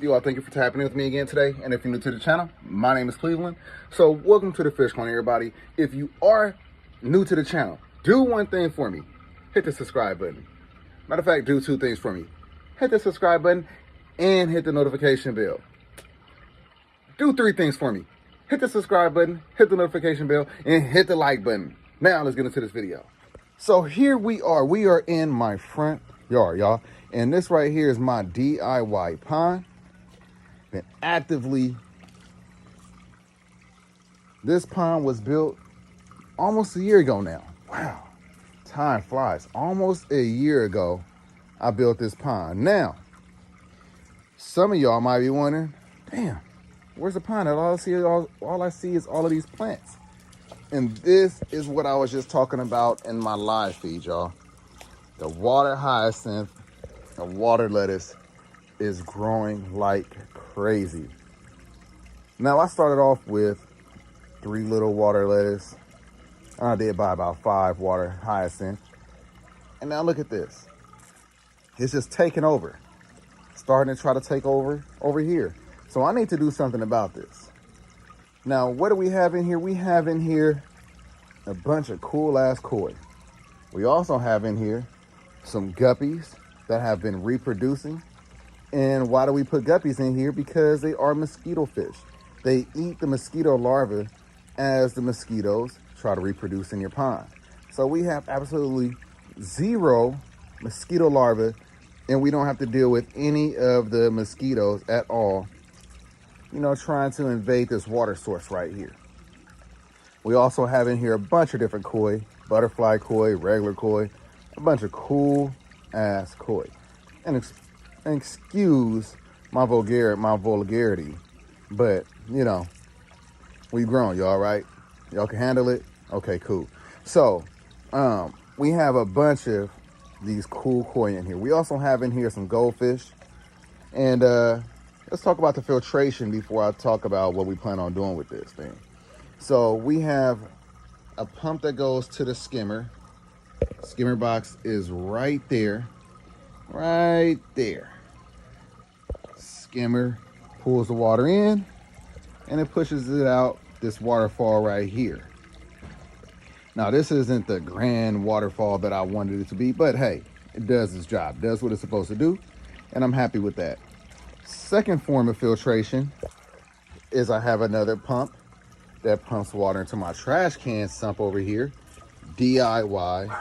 with you all? Thank you for tapping in with me again today. And if you're new to the channel, my name is Cleveland. So welcome to the Fish Corner, everybody. If you are new to the channel, do one thing for me. Hit the subscribe button. Matter of fact, do two things for me. Hit the subscribe button and hit the notification bell. Do three things for me. Hit the subscribe button, hit the notification bell, and hit the like button. Now let's get into this video. So here we are. We are in my front yard, y'all. And this right here is my DIY pond. Been actively, this pond was built almost a year ago now. Wow, time flies. Almost a year ago, I built this pond. Now, some of y'all might be wondering, damn, where's the pond? All I see is all of these plants. And this is what I was just talking about in my live feed, y'all. The water hyacinth, the water lettuce is growing like crazy. Now, I started off with 3 little water lettuce. I did buy about 5 water hyacinth. And now look at this. It's just taking over. Starting to try to take over here. So I need to do something about this. Now, what do we have in here? We have in here a bunch of cool ass koi. We also have in here some guppies that have been reproducing. And why do we put guppies in here? Because they are mosquito fish. They eat the mosquito larvae as the mosquitoes try to reproduce in your pond. So we have absolutely 0 mosquito larvae, and we don't have to deal with any of the mosquitoes at all, you know, trying to invade this water source right here. We also have in here a bunch of different koi, butterfly koi, regular koi, a bunch of cool ass koi. And excuse my vulgarity, but you know, we grown, y'all, right? Y'all can handle it? Okay, cool. So, we have a bunch of these cool koi in here. We also have in here some goldfish. And let's talk about the filtration before I talk about what we plan on doing with this thing. So we have a pump that goes to the skimmer. Skimmer box is right there. Right there. Skimmer pulls the water in and it pushes it out this waterfall right here. Now, this isn't the grand waterfall that I wanted it to be, but hey, it does its job, does what it's supposed to do, and I'm happy with that. Second form of filtration is I have another pump that pumps water into my trash can sump over here. DIY.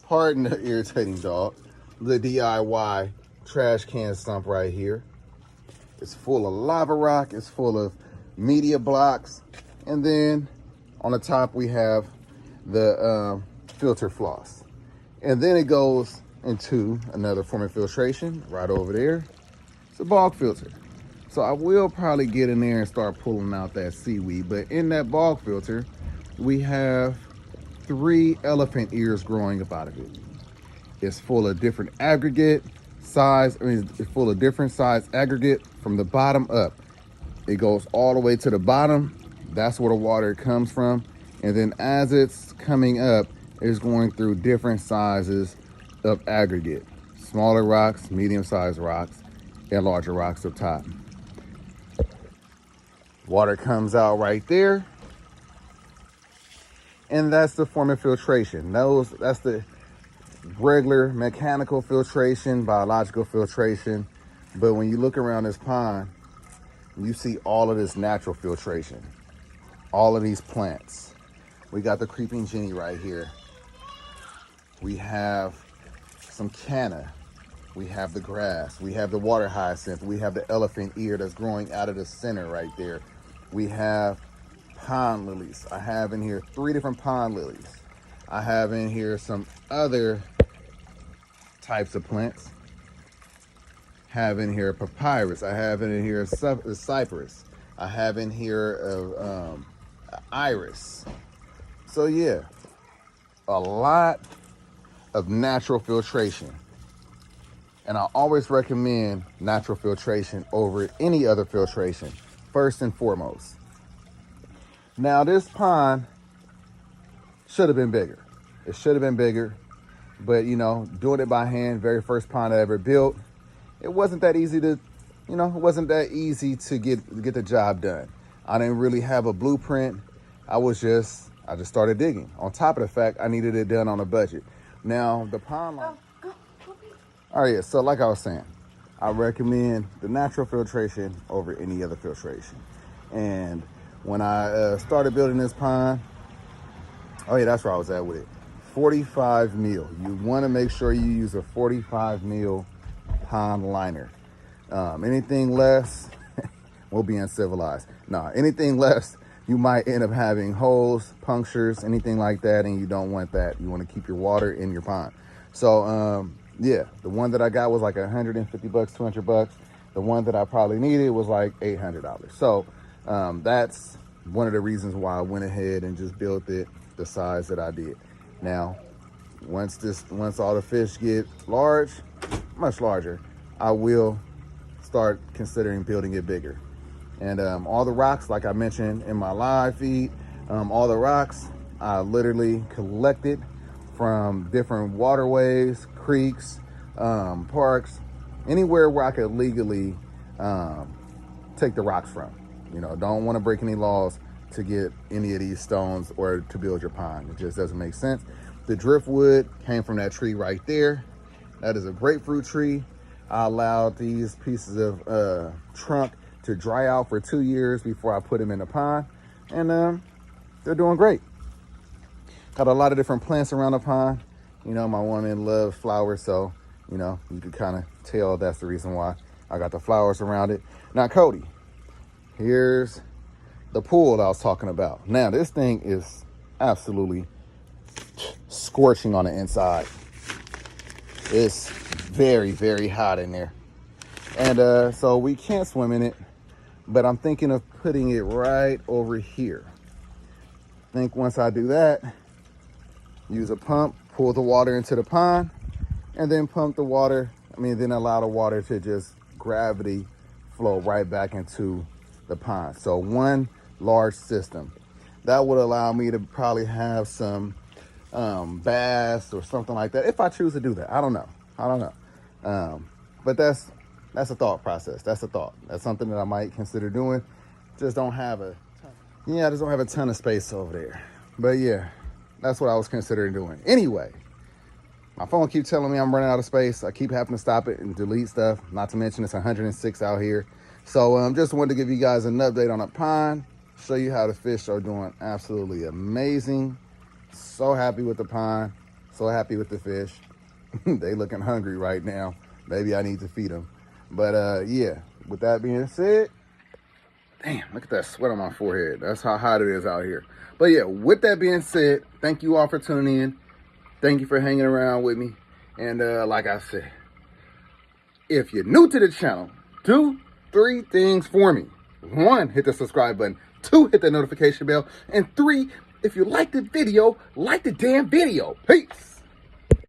Pardon the irritating dog. The DIY trash can sump right here. It's full of lava rock. It's full of media blocks. And then on the top, we have the filter floss. And then it goes into another form of filtration right over there. It's a bog filter. So I will probably get in there and start pulling out that seaweed. But in that bog filter, we have 3 elephant ears growing up out of it. It's full of different aggregate size. It's full of different size aggregate from the bottom up. It goes all the way to the bottom. That's where the water comes from. And then as it's coming up, it's going through different sizes of aggregate. Smaller rocks, medium-sized rocks, and larger rocks up top. Water comes out right there. And that's the form of filtration. That's the regular mechanical filtration, biological filtration. But when you look around this pond, you see all of this natural filtration. All of these plants. We got the creeping Jenny right here. We have some canna. We have the grass. We have the water hyacinth. We have the elephant ear that's growing out of the center right there. We have pond lilies. I have in here 3 different pond lilies. I have in here some other types of plants. Have in here papyrus. I have in here cypress. I have in here iris. So yeah, a lot of natural filtration. And I always recommend natural filtration over any other filtration, first and foremost. Now, this pond should have been bigger. It should have been bigger, but you know, doing it by hand, very first pond I ever built, it wasn't that easy to, it wasn't that easy to get the job done. I didn't really have a blueprint. I just started digging. On top of the fact, I needed it done on a budget. Now, the pond line. All right, yeah, so like I was saying, I recommend the natural filtration over any other filtration. And when I started building this pond, oh yeah, that's where I was at with it. 45 mil. You want to make sure you use a 45 mil pond liner. Anything less, we'll be uncivilized. Nah, anything less, you might end up having holes, punctures, anything like that, and you don't want that. You want to keep your water in your pond. So, yeah, the one that I got was like $150, $200. The one that I probably needed was like $800. So, that's one of the reasons why I went ahead and just built it the size that I did. Now, once all the fish get large, much larger, I will start considering building it bigger. And all the rocks, like I mentioned in my live feed, all the rocks I literally collected from different waterways, creeks, parks, anywhere where I could legally take the rocks from. Don't want to break any laws to get any of these stones or to build your pond. It just doesn't make sense. The driftwood came from that tree right there. That is a grapefruit tree. I allowed these pieces of trunk to dry out for 2 years before I put them in the pond, and they're doing great. Got a lot of different plants around the pond. My woman loves flowers, so you can kind of tell that's the reason why I got the flowers around it. Now, Cody, here's the pool that I was talking about. Now, this thing is absolutely scorching on the inside. It's very, very hot in there. And so we can't swim in it, but I'm thinking of putting it right over here. I think once I do that, use a pump, pull the water into the pond, and then pump the water, then allow the water to just gravity flow right back into the pond. So one large system. That would allow me to probably have some bass or something like that, if I choose to do that. I don't know. But that's a thought process. That's a thought. That's something that I might consider doing. Just don't have a ton of space over there. But yeah, that's what I was considering doing. Anyway, my phone keeps telling me I'm running out of space. I keep having to stop it and delete stuff. Not to mention it's 106 out here. So just wanted to give you guys an update on the pond. Show you how the fish are doing absolutely amazing. So happy with the pond. So happy with the fish. They looking hungry right now. Maybe I need to feed them. But yeah, with that being said, damn, look at that sweat on my forehead. That's how hot it is out here. But yeah, with that being said, thank you all for tuning in. Thank you for hanging around with me. And like I said, if you're new to the channel, do 3 things for me. 1, hit the subscribe button. 2, hit the notification bell. And 3, if you like the video, like the damn video. Peace.